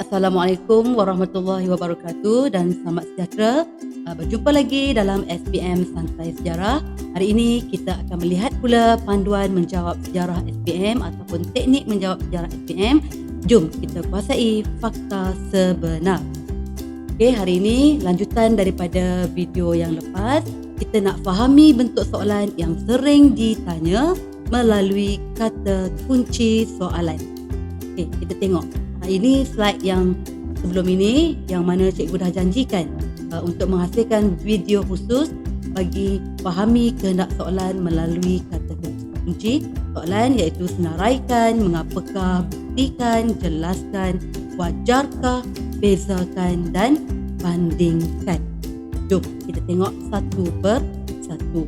Assalamualaikum warahmatullahi wabarakatuh dan selamat sejahtera. Berjumpa lagi dalam SPM Santai Sejarah. Hari ini kita akan melihat pula panduan menjawab sejarah SPM ataupun teknik menjawab sejarah SPM. Jom kita kuasai fakta sebenar. Okey, hari ini lanjutan daripada video yang lepas. Kita nak fahami bentuk soalan yang sering ditanya melalui kata kunci soalan. Okey, kita tengok. Ini slide yang sebelum ini yang mana cikgu dah janjikan untuk menghasilkan video khusus bagi fahami kehendak soalan melalui kata kunci soalan, iaitu senaraikan, mengapakah, buktikan, jelaskan, wajarkah, bezakan dan bandingkan. Jom kita tengok satu per satu.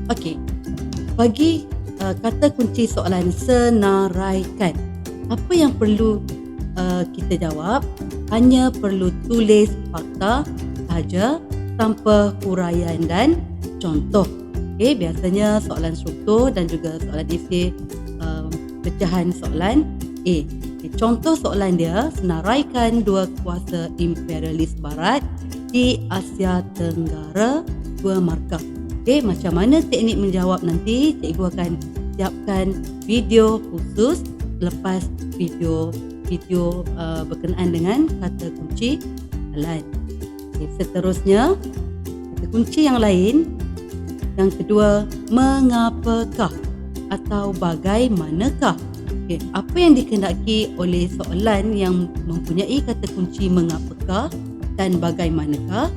Okey, bagi kata kunci soalan senaraikan, apa yang perlu kita jawab? Hanya perlu tulis fakta sahaja tanpa huraian dan contoh. Okay, biasanya soalan struktur dan juga soalan esei pecahan soalan A. Okay, contoh soalan dia, senaraikan dua kuasa imperialis barat di Asia Tenggara, 2 markah. Okay, macam mana teknik menjawab nanti? Cikgu akan siapkan video khusus lepas video berkenaan dengan kata kunci soalan. Okay, seterusnya kata kunci yang lain, yang kedua, mengapakah atau bagaimanakah. Okay, apa yang dikehendaki oleh soalan yang mempunyai kata kunci mengapakah dan bagaimanakah?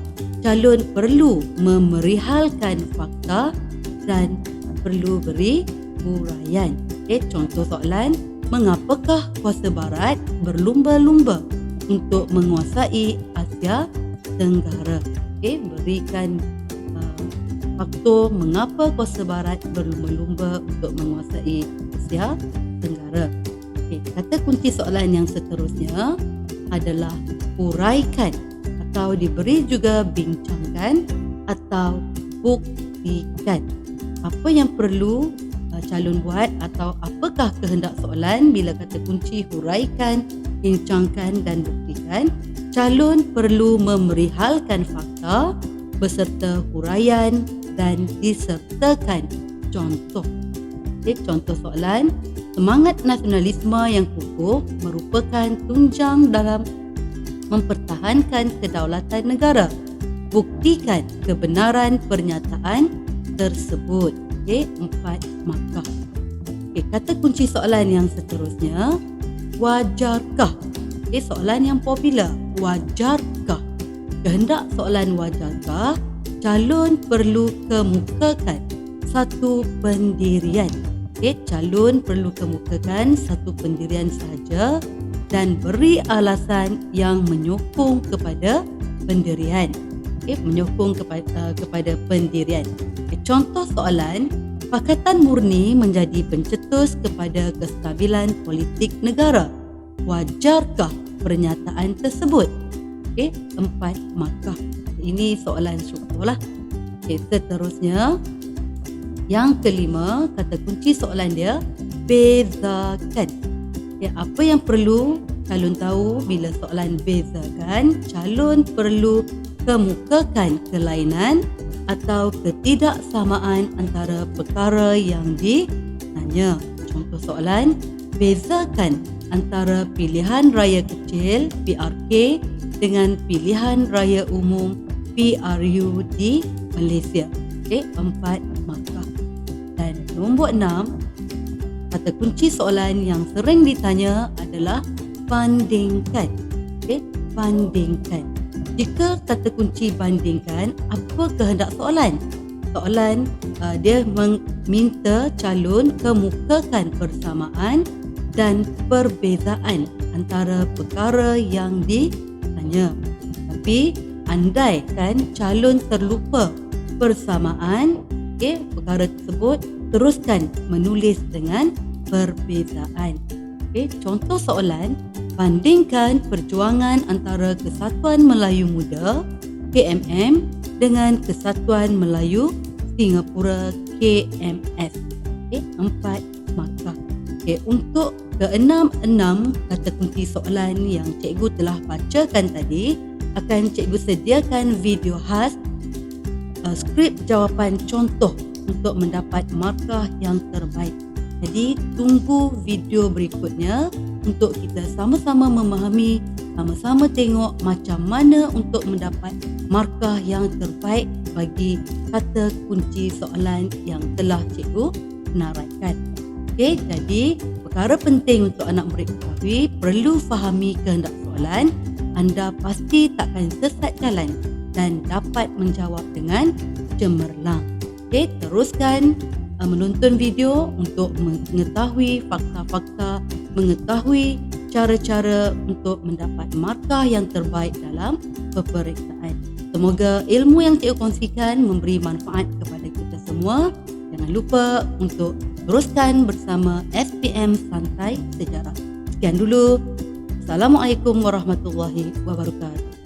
Calon perlu memerihalkan fakta dan perlu beri huraian. Okay, contoh soalan, mengapakah kuasa barat berlumba-lumba untuk menguasai Asia Tenggara? Okay, berikan faktor mengapa kuasa barat berlumba-lumba untuk menguasai Asia Tenggara. Okay, kata kunci soalan yang seterusnya adalah huraikan atau diberi juga bincangkan atau buktikan. Apa yang perlu calon buat atau apakah kehendak soalan bila kata kunci huraikan, bincangkan dan buktikan? Calon perlu memerihalkan fakta beserta huraian dan disertakan contoh. Okay, contoh soalan, semangat nasionalisme yang kukuh merupakan tunjang dalam mempertahankan kedaulatan negara. Buktikan kebenaran pernyataan tersebut. Okay, 4 markah. Okay, kata kunci soalan yang seterusnya, wajarkah. Okay, soalan yang popular, wajarkah. Kehendak soalan wajarkah, calon perlu kemukakan satu pendirian. Okay, calon perlu kemukakan satu pendirian sahaja dan beri alasan yang menyokong kepada pendirian. Okay, menyokong kepada pendirian. Contoh soalan, Pakatan Murni menjadi pencetus kepada kestabilan politik negara. Wajarkah pernyataan tersebut? Okey, 4 markah. Ini soalan struktur lah. Okey, seterusnya yang kelima, kata kunci soalan dia bezakan. Okay, apa yang perlu calon tahu bila soalan bezakan? Calon perlu kemukakan kelainan atau ketidaksamaan antara perkara yang ditanya. Contoh soalan, bezakan antara pilihan raya kecil PRK dengan pilihan raya umum PRU di Malaysia. Okey, 4 markah. Dan nombor 6, kata kunci soalan yang sering ditanya adalah bandingkan. Okey, bandingkan. Jika kata kunci bandingkan, apa kehendak soalan? Soalan dia meminta calon kemukakan persamaan dan perbezaan antara perkara yang ditanya. Tapi andai kan calon terlupa persamaan, okay, perkara tersebut, teruskan menulis dengan perbezaan. Okay, contoh soalan, bandingkan perjuangan antara Kesatuan Melayu Muda KMM dengan Kesatuan Melayu Singapura KMS. Okay, 4 markah. Okey, untuk keenam kata kunci soalan yang cikgu telah bacakan tadi, akan cikgu sediakan video khas skrip jawapan contoh untuk mendapat markah yang terbaik. Jadi tunggu video berikutnya untuk kita sama-sama memahami, sama-sama tengok macam mana untuk mendapat markah yang terbaik bagi kata kunci soalan yang telah cikgu naraikan. Okey, jadi perkara penting untuk anak murid ketahui, perlu fahami kehendak soalan, anda pasti takkan sesat jalan dan dapat menjawab dengan cemerlang. Okey, teruskan menonton video untuk mengetahui fakta-fakta, mengetahui cara-cara untuk mendapat markah yang terbaik dalam peperiksaan. Semoga ilmu yang cikgu kongsikan memberi manfaat kepada kita semua. Jangan lupa untuk teruskan bersama SPM Santai Sejarah. Sekian dulu. Assalamualaikum warahmatullahi wabarakatuh.